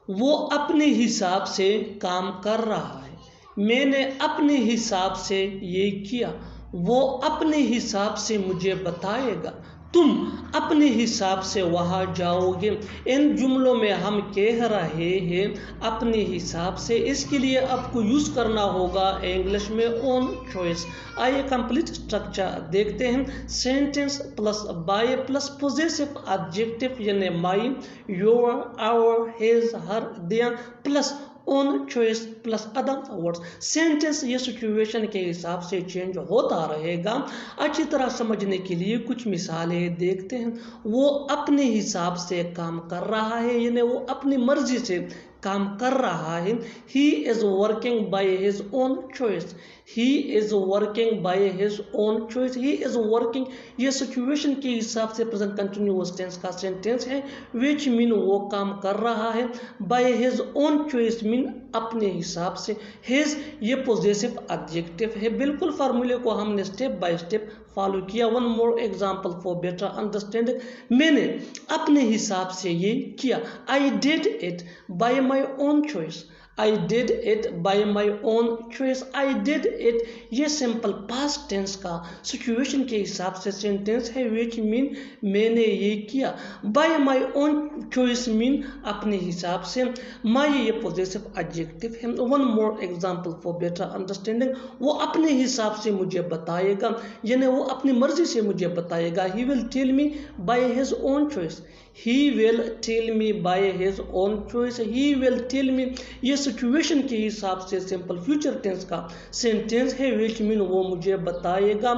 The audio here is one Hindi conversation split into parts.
वो अपने हिसाब से काम कर रहा है। मैंने अपने हिसाब से ये किया। वो अपने हिसाब से मुझे बताएगा। तुम अपने हिसाब से वहाँ जाओगे। इन जुमलों में हम कह रहे हैं अपने हिसाब से, इसके लिए आपको यूज़ करना होगा इंग्लिश में ओन चॉइस। आइए कंप्लीट स्ट्रक्चर देखते हैं। Sentence plus by plus possessive adjective यानी my, your, our, his, her, their plus own choice plus other words. Sentence ये सिचुएशन के हिसाब से चेंज होता रहेगा। अच्छी तरह समझने के लिए कुछ मिसालें देखते हैं। वो अपने हिसाब से काम कर रहा है यानी वो अपनी मर्जी से काम कर रहा है। He is working by his own choice. He is working by his own choice. He is working ये सिचुएशन के हिसाब से प्रेजेंट कंटिन्यूअस टेंस का सेंटेंस है, विच मीन वो काम कर रहा है। By his own choice mean अपने हिसाब से। हिज ये पोजेसिव एडजेक्टिव है। बिल्कुल फार्मूले को हमने स्टेप बाय स्टेप फॉलो किया। One more example for better understanding. मैंने अपने हिसाब से ये किया। I did it by my own choice. I did it by my own choice. I did it ये सिंपल पास्ट टेंस का सिचुएशन के हिसाब से सेंटेंस है, which मीन मैंने ये किया। by my own choice mean अपने हिसाब से। my ये पोजेसिव एडजेक्टिव है। One more example for better understanding. वो अपने हिसाब से मुझे बताएगा यानी वो अपनी मर्जी से मुझे बताएगा। he will tell me by his own choice. He will tell me by his own choice. He will tell me ये सिचुएशन के हिसाब से सिंपल फ्यूचर टेंस का सेंटेंस है, which मीन वो मुझे बताएगा।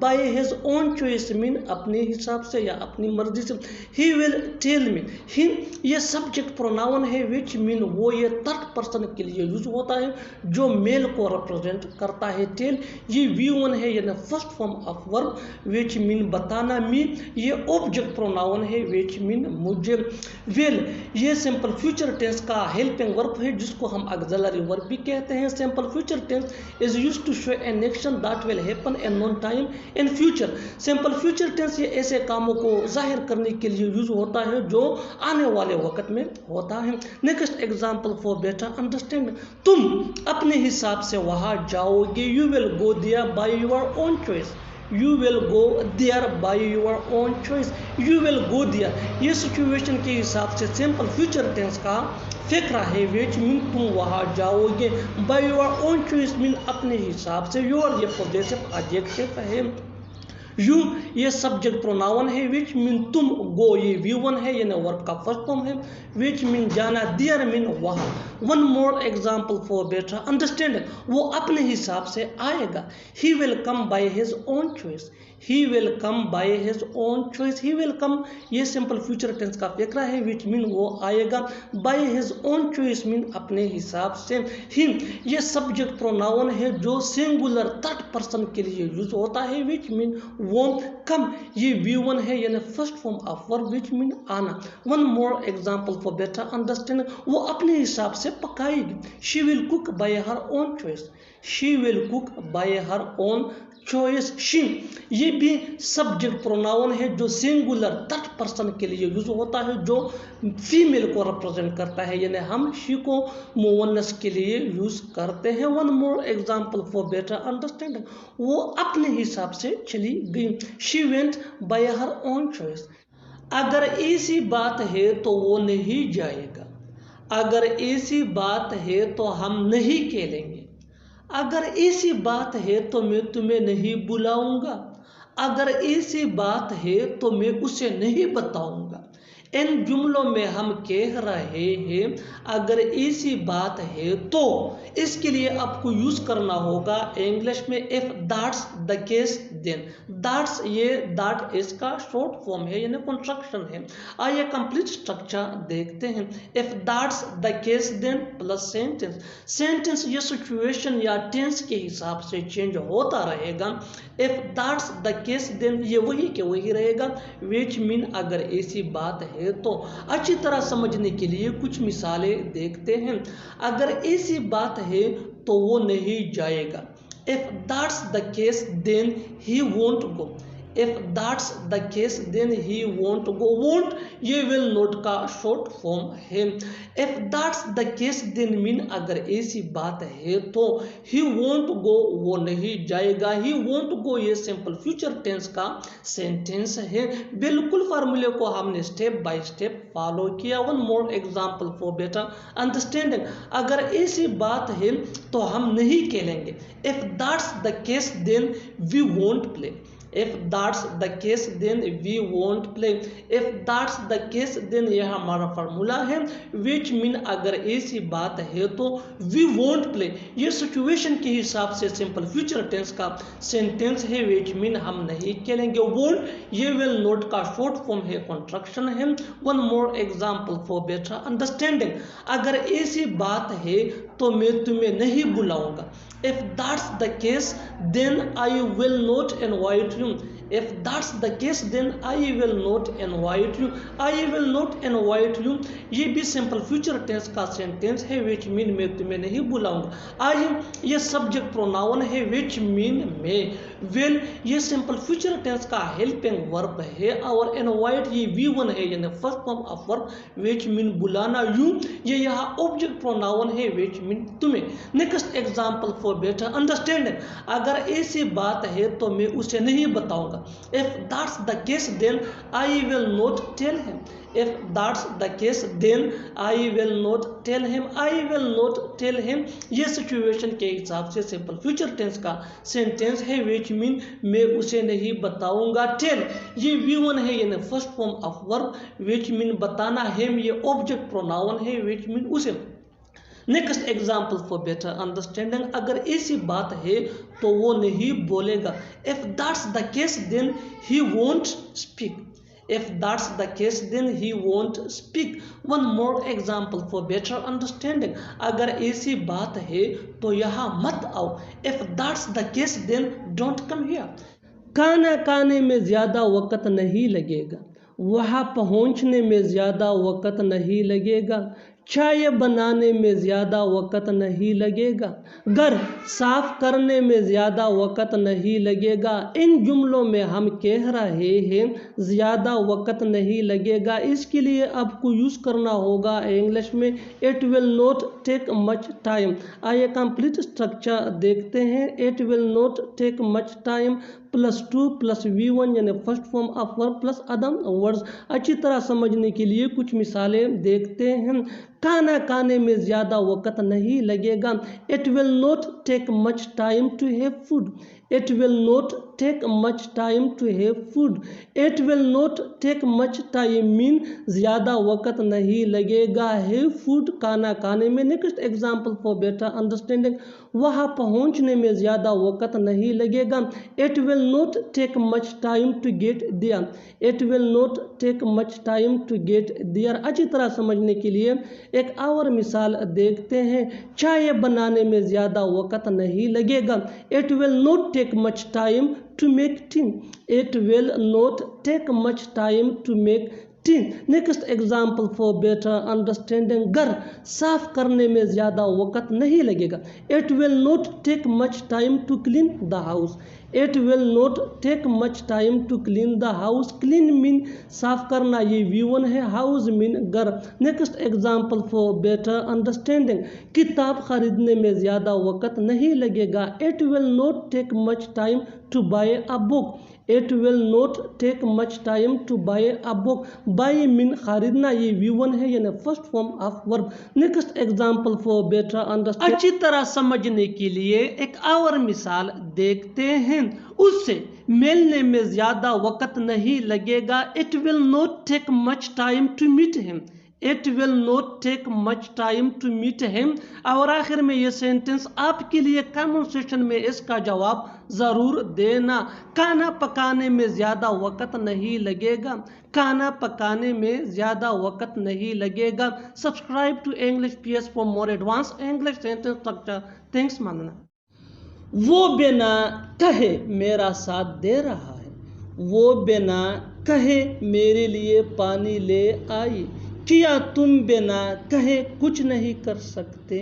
by his own choice mean अपने हिसाब से या अपनी मर्जी से। he will tell me he ये सब्जेक्ट प्रोनाउन है, which मीन वो ये थर्ड पर्सन के लिए यूज होता है जो मेल को रिप्रेजेंट करता है। टेल ये V1 है यानी first form of verb, which mean बताना। मी ये ऑब्जेक्ट प्रोनाउन है, which मीन मुझे। विल ये सिंपल फ्यूचर टेंस का हेल्पिंग वर्ब है जिसको हम ऑक्सिलरी वर्ब भी कहते हैं। Simple future tense is used to show an action that will happen in non time in future. Simple future tense ये ऐसे कामों को जाहिर करने के लिए यूज होता है जो आने वाले वक्त में होता है। Next example for better understanding. तुम अपने हिसाब से वहां जाओगे। You will go there by your own choice. You will go there by your own choice. You will go there ये सिचुएशन के हिसाब से सिंपल फ्यूचर टेंस का फिक्रा है, which मीन तुम वहाँ जाओगे। by your own choice mean अपने हिसाब से। your ये पोजेसिव एडजेक्टिव है। यू ये सब्जेक्ट प्रोनाउन है, विच मीन तुम। गो ये V1 है यानी वर्ब का फर्स्ट फॉर्म है, विच मीन जाना। देयर मीन वहाँ। One more example for better understanding. वो अपने हिसाब से आएगा। ही will come by his own choice. He will come by his own choice. He will कम ये सिंपल फ्यूचर टेंस का फिक्रा है, विच मीन वो आएगा। By his own choice mean अपने हिसाब से। ही ये सब्जेक्ट प्रोनाउन है जो सिंगुलर थर्ड पर्सन के लिए यूज होता है, विच मीन वो। कम ये V1 है यानी first form of verb, which mean आना। One more example for better understanding. वो अपने हिसाब से पकाएगी। She will cook by her own choice. She will cook by her own choice. She ये भी सब्जेक्ट प्रोनाउन है जो सिंगुलर थर्ड पर्सन के लिए यूज होता है जो फीमेल को रिप्रेजेंट करता है यानी हम शी को मोवनस के लिए यूज करते हैं। One more example for better understanding. वो अपने हिसाब से चली गई। She went by her own choice. अगर ऐसी बात है तो वो नहीं जाएगा। अगर ऐसी बात है तो हम नहीं खेलेंगे। अगर ऐसी बात है तो मैं तुम्हें नहीं बुलाऊंगा। अगर ऐसी बात है तो मैं उसे नहीं बताऊंगा। इन जुमलों में हम कह रहे हैं अगर ऐसी बात है तो, इसके लिए आपको यूज करना होगा इंग्लिश में if that's the case then. That's ये दैट इसका शॉर्ट फॉर्म है यानी कंस्ट्रक्शन है। आइए कंप्लीट स्ट्रक्चर देखते हैं। If that's the case then plus sentence. Sentence ये सिचुएशन या टेंस के हिसाब से चेंज होता रहेगा। If that's the case then ये वही के वही रहेगा, विच मीन अगर ऐसी बात है तो। अच्छी तरह समझने के लिए कुछ मिसालें देखते हैं। अगर ऐसी बात है तो वो नहीं जाएगा। If that's the case then he won't go. If that's the case then he won't go. Won't ये विल नॉट का शॉर्ट फॉर्म है। If that's the case then mean अगर ऐसी बात है तो ही वोंट गो वो नहीं जाएगा। ही वोंट गो ये सिंपल फ्यूचर टेंस का सेंटेंस है। बिल्कुल फार्मूले को हमने स्टेप बाय स्टेप फॉलो किया। One more example for better understanding. अगर ऐसी बात है तो हम नहीं खेलेंगे। If that's the case then we won't play. If that's the case then we won't play. If that's the case then यह हमारा फार्मूला है which mean अगर ऐसी बात है तो we won't play ये सिचुएशन के हिसाब से सिंपल फ्यूचर टेंस का सेंटेंस है। which mean हम नहीं खेलेंगे। won't ये will not का शॉर्ट फॉर्म है, कॉन्ट्रैक्शन है। One more example for better understanding. अगर ऐसी बात है तो मैं तुम्हें नहीं बुलाऊंगा। If that's the case then I will not invite you. If that's the case then I will not invite you. I will not invite you ये भी सिंपल फ्यूचर टेंस का सेंटेंस है। which mean मैं तुम्हें नहीं बुलाऊंगा। I ये सब्जेक्ट प्रोनाउन है। which mean मैं। will ये सिंपल फ्यूचर टेंस का हेल्पिंग वर्ब है। और इनवाइट ये V1 है यानी first form of verb. which mean बुलाना। you ये यहाँ ऑब्जेक्ट प्रोनाउन है। which mean तुम्हें। Next example for better understanding. अगर ऐसी बात है तो मैं उसे नहीं बताऊंगा। If that's the case then I will not tell him. If that's the case then I will not tell him. I will not tell him ये सिचुएशन के हिसाब से सिंपल फ्यूचर टेंस का सेंटेंस है। which mean मैं उसे नहीं बताऊंगा। tell ये V1 है यानी first form of verb. which mean बताना। him ये ऑब्जेक्ट प्रोनाउन है। which mean उसे। Next example for better understanding. अगर ऐसी बात है तो वो नहीं बोलेगा। If that's the case then he won't speak. If that's the case then he won't speak. One more example for better understanding. अगर ऐसी बात है तो यहाँ मत आओ। If that's the case then don't come here. खाना खाने में ज़्यादा वक़्त नहीं लगेगा। वहाँ पहुँचने में ज़्यादा वक़्त नहीं लगेगा। चाय बनाने में ज़्यादा वक़्त नहीं लगेगा। घर साफ करने में ज़्यादा वक़्त नहीं लगेगा। इन जुमलों में हम कह रहे हैं ज़्यादा वक़्त नहीं लगेगा। इसके लिए आपको यूज़ करना होगा इंग्लिश में it will not take much time. आइए कंप्लीट स्ट्रक्चर देखते हैं। It will not take much time +2 + V1 यानी first form of verb plus other words. अच्छी तरह समझने के लिए कुछ मिसालें देखते हैं। खाना खाने में ज़्यादा वक़्त नहीं लगेगा। It will not take much time to have food. It will not take much time to have food. It will not take much time mean ज़्यादा वक़्त नहीं लगेगा हैव फूड खाना खाने में। Next example for better understanding. वहाँ पहुँचने में ज़्यादा वक़्त नहीं लगेगा। It will not take much time to get there. It will not take much time to get there. अच्छी तरह समझने के लिए एक और मिसाल देखते हैं। चाय बनाने में ज़्यादा वक़्त नहीं लगेगा। It will not take much time to make tea. It will not take much time to make tea. Next example for better understanding. घर साफ करने में ज़्यादा वक़्त नहीं लगेगा। It will not take much time to clean the house. It will not take much time to clean the house. Clean mean साफ करना ये V1 है। हाउस मीन घर। Next example for better understanding. किताब खरीदने में ज़्यादा वक़्त नहीं लगेगा। It will not take much time to buy a book. It will not take much time to buy a book. Buy mean खरीदना ये V1 है यानी first form of verb. Next example for better understanding. अच्छी तरह समझने के लिए एक और मिसाल देखते हैं। उससे मिलने में ज़्यादा वक़्त नहीं लगेगा। It will not take much time to meet him. It will not take much time to meet him. और आखिर में ये सेंटेंस आपके लिए कमेंट सेक्शन में इसका जवाब ज़रूर देना। खाना पकाने में ज़्यादा वक़्त नहीं लगेगा। खाना पकाने में ज़्यादा वक़्त नहीं लगेगा। Subscribe to English PS for more advance English sentence structure. Thanks मानना। वो बिना कहे मेरा साथ दे रहा है। वो बिना कहे मेरे लिए पानी ले आई। क्या तुम बिना कहे कुछ नहीं कर सकते।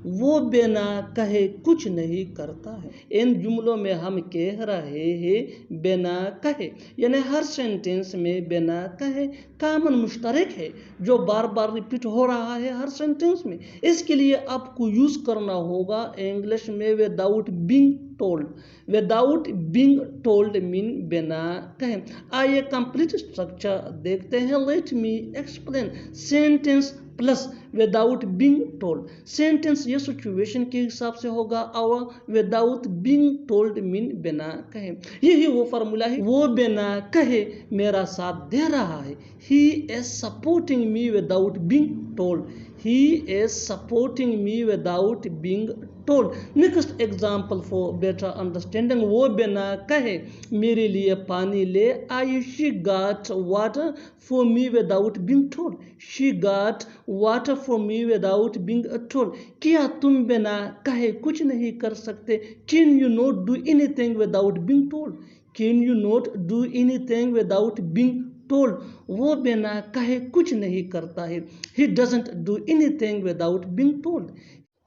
वो बिना कहे कुछ नहीं करता है। इन जुमलों में हम कह रहे हैं बिना कहे, यानी हर सेंटेंस में बिना कहे कॉमन मुश्तरक है जो बार बार रिपीट हो रहा है हर सेंटेंस में। इसके लिए आपको यूज करना होगा इंग्लिश में without being told. Without being told mean बिना कहे। आइए कंप्लीट स्ट्रक्चर देखते हैं। Let me explain. Sentence plus without being told. Sentence ये सिचुएशन के हिसाब से होगा और विदाउट बीइंग टोल्ड मीन बिना कहे। यही वो फार्मूला है, वो बिना कहे मेरा साथ दे रहा है। He is supporting me without being told. He is supporting me without being told. Next example for better understanding. वो बिना कहे मेरे लिए पानी ले आई। She got water for me without being told. She got water for me without being told. क्या तुम बिना कहे कुछ नहीं कर सकते? Can you not do anything without being told? Can you not do anything without being told? वो बिना कहे कुछ नहीं करता है। He doesn't do anything without being told.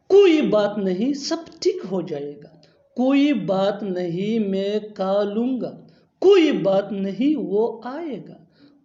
कोई बात नहीं, सब ठीक हो जाएगा। कोई बात नहीं, मैं खा लूंगा। कोई बात नहीं, वो आएगा।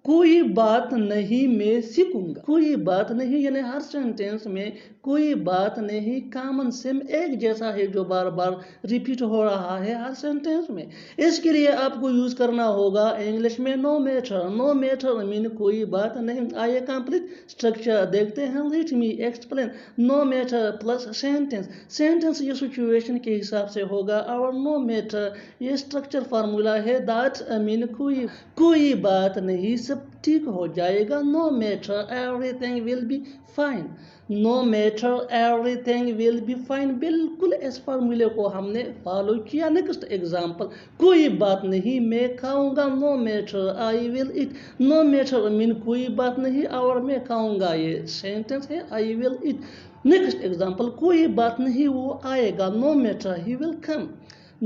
कोई बात नहीं, मैं सीखूंगा। कोई बात नहीं यानी हर सेंटेंस में कोई बात नहीं कॉमन सेम एक जैसा है जो बार बार रिपीट हो रहा है हर सेंटेंस में। इसके लिए आपको यूज करना होगा इंग्लिश में no matter. No matter mean कोई बात नहीं। आइए कंप्लीट स्ट्रक्चर देखते हैं। Let me explain. No matter plus sentence. Sentence ये सिचुएशन के हिसाब से होगा और नो मैटर ये स्ट्रक्चर फार्मूला है। दैट मीन कोई बात नहीं, सब ठीक हो जाएगा। No matter everything will be fine. No matter everything will be fine. बिल्कुल इस फार्मूले को हमने फॉलो किया। Next example. कोई बात नहीं, मैं खाऊंगा। No matter I will eat. No matter mean कोई बात नहीं और मैं खाऊंगा, ये सेंटेंस है I will eat. Next example. कोई बात नहीं, वो आएगा। No matter he will come.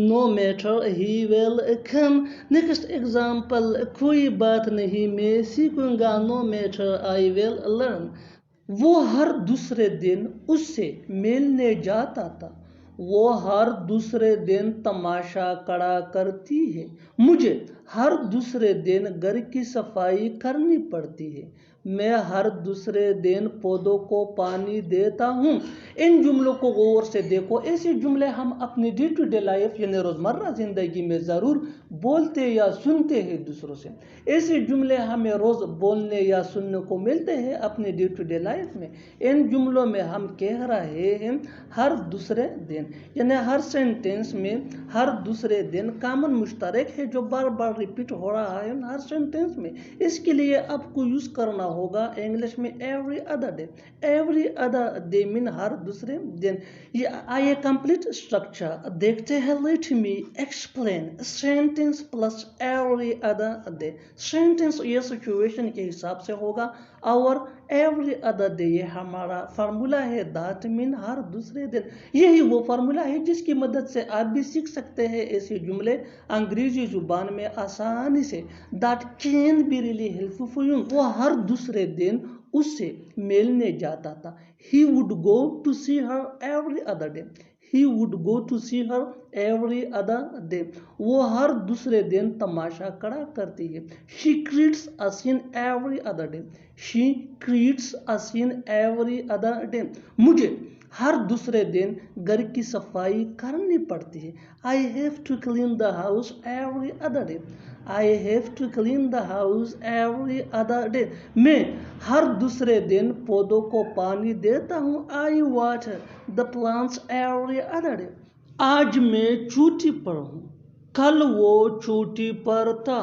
No matter he will come. Next example. कोई बात नहीं, मैं सीखूंगा। No matter I will learn. वो हर दूसरे दिन उससे मिलने जाता था। वो हर दूसरे दिन तमाशा खड़ा करती है। मुझे हर दूसरे दिन घर की सफाई करनी पड़ती है। मैं हर दूसरे दिन पौधों को पानी देता हूँ। इन जुमलों को गौर से देखो। ऐसे जुमले हम अपनी डे टू डे लाइफ यानी रोज़मर्रा ज़िंदगी में ज़रूर बोलते या सुनते हैं दूसरों से। ऐसे जुमले हमें रोज़ बोलने या सुनने को मिलते हैं अपनी डे टू डे लाइफ में। इन जुमलों में हम कह रहे हैं हर दूसरे दिन, यानी हर सेंटेंस में हर दूसरे दिन कॉमन मुश्तरक है जो बार बार रिपीट हो रहा है हर सेंटेंस में। इसके लिए आपको यूज़ करना होगा इंग्लिश में every other day. Every other day mean हर दूसरे दिन। ये आइए कंप्लीट स्ट्रक्चर देखते हैं। Let me explain. Sentence plus every other day. Sentence ये सिचुएशन के हिसाब से होगा और एवरी अदर डे ये हमारा फार्मूला है। दैट मीन हर दूसरे दिन। यही वो फार्मूला है जिसकी मदद से आप भी सीख सकते हैं ऐसे जुमले अंग्रेजी जुबान में आसानी से। That can be really helpful for you. वो हर दूसरे दिन उससे मिलने जाता था। He would go to see her every other day. He would go to see her every other day. वो हर दूसरे दिन तमाशा खड़ा करती है। She creates a scene every other day. She creates a scene every other day. मुझे हर दूसरे दिन घर की सफाई करनी पड़ती है। I have to clean the house every other day. I have to clean the house every other day. मैं हर दूसरे दिन पौधों को पानी देता हूँ। I water the plants every other day. आज मैं चोटी पर हूँ, कल वो चोटी पर था,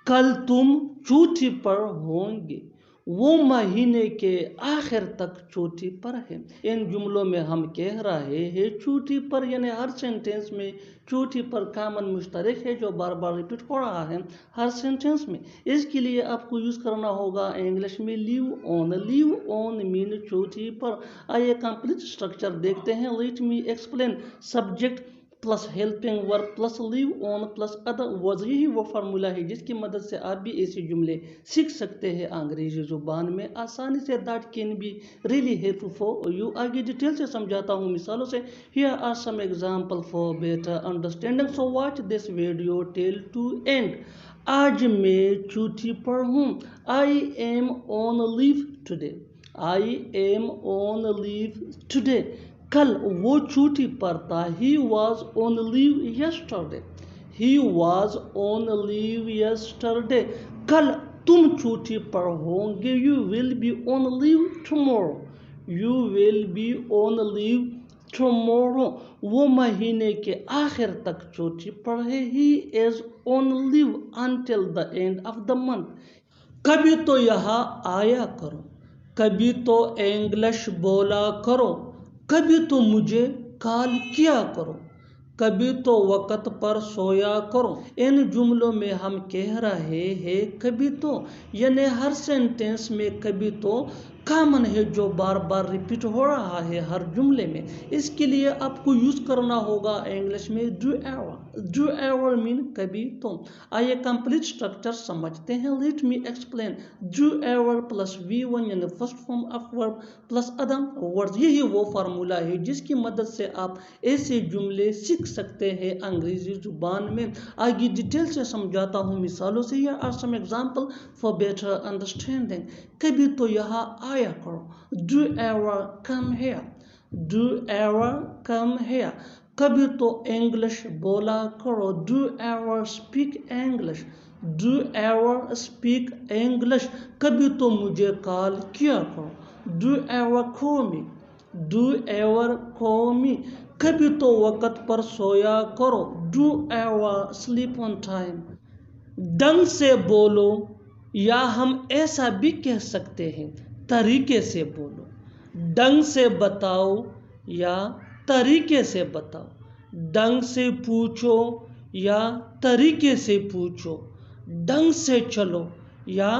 कल तुम चोटी पर होंगे। वो महीने के आखिर तक चोटी पर है। इन जुमलों में हम कह रहे हैं चोटी पर, यानी हर सेंटेंस में चोटी पर कॉमन मुश्तरक है जो बार बार रिपीट हो रहा है हर सेंटेंस में। इसके लिए आपको यूज करना होगा इंग्लिश में live on. Live on mean चोटी पर। आइए कंप्लीट स्ट्रक्चर देखते हैं। Let me explain. Subject plus helping verb plus leave on plus other words, यही वो फार्मूला है जिसकी मदद से आप भी ऐसे जुमले सीख सकते हैं अंग्रेजी ज़ुबान में आसानी से। That can be really helpful for you. आगे डिटेल से समझाता हूँ मिसालों से। Here are some example for better understanding, so watch this video till to end. आज मैं छुट्टी पर हूँ। I am on leave today. I am on leave today. कल वो छुट्टी पर था। He was on leave yesterday. He was on leave yesterday. कल तुम छुट्टी पर होंगे। You will be on leave tomorrow. You will be on leave tomorrow. वो महीने के आखिर तक छुट्टी पर है। He is on leave until the end of the month. कभी तो यहाँ आया करो, कभी तो इंग्लिश बोला करो, कभी तो मुझे कॉल किया करो, कभी तो वक़्त पर सोया करो। इन जुमलों में हम कह रहे हैं कभी तो, यानी हर सेंटेंस में कभी तो कॉमन है जो बार बार रिपीट हो रहा है हर जुमले में। इसके लिए आपको यूज़ करना होगा इंग्लिश में do ever. Do ever mean कभी तो। आइए कंप्लीट स्ट्रक्चर समझते हैं। Let me explain. Do ever plus V1 यानी first form of verb plus other words, यही वो फार्मूला है जिसकी मदद से आप ऐसे जुमले सीख सकते हैं अंग्रेजी जुबान में। आगे डिटेल से समझाता हूँ मिसालों से। Here are some example for better understanding. कभी तो यहाँ आया करो। Do ever come here. Do ever come here. कभी तो इंग्लिश बोला करो। Do ever speak English. Do ever speak English. कभी तो मुझे कॉल किया करो। Do ever call me. Do ever call me. कभी तो वक़्त पर सोया करो। Do ever sleep on time. ढंग से बोलो, या हम ऐसा भी कह सकते हैं तरीके से बोलो। ढंग से बताओ या तरीके से बताओ। ढंग से पूछो या तरीके से पूछो। ढंग से चलो या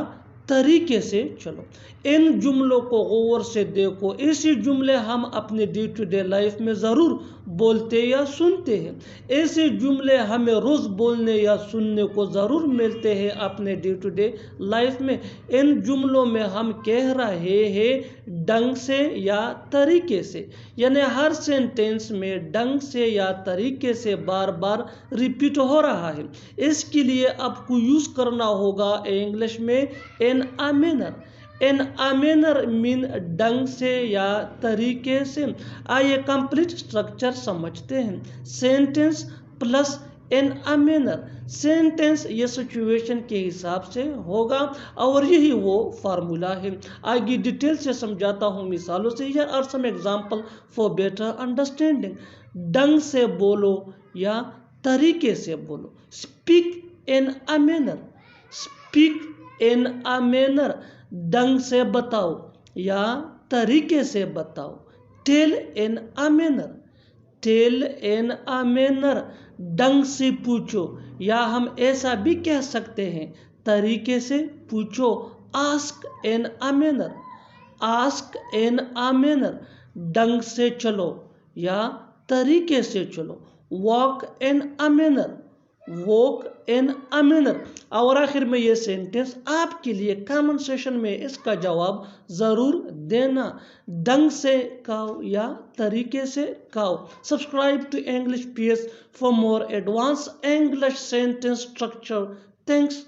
तरीके से चलो। इन जुमलों को गौर से देखो। ऐसे जुमले हम अपने डे टू डे लाइफ में ज़रूर बोलते या सुनते हैं। ऐसे जुमले हमें रोज़ बोलने या सुनने को ज़रूर मिलते हैं अपने डे टू डे लाइफ में। इन जुमलों में हम कह रहे हैं ढंग से या तरीके से, यानी हर सेंटेंस में ढंग से या तरीके से बार बार रिपीट हो रहा है। इसके लिए आपको यूज़ करना होगा इंग्लिश में in a manner. In a manner mean ढंग से या तरीके से। आइए कंप्लीट स्ट्रक्चर समझते हैं। Sentence plus in a manner. Sentence ये सिचुएशन के हिसाब से होगा और यही वो फार्मूला है। आगे डिटेल से समझाता हूँ मिसालों से। Here are some example for better understanding. ढंग से बोलो या तरीके से बोलो। Speak in a manner. Speak in a manner. ढंग से बताओ या तरीके से बताओ। Tell in a manner. Tell in a manner. ढंग से पूछो, या हम ऐसा भी कह सकते हैं तरीके से पूछो। Ask in a manner. Ask in a manner. ढंग से चलो या तरीके से चलो। Walk in a manner. Walk in a manner. और आखिर में ये सेंटेंस आपके लिए कमेंट सेशन में इसका जवाब ज़रूर देना। ढंग से कहो या तरीके से कहो। Subscribe to English PS for more advance English sentence structure. Thanks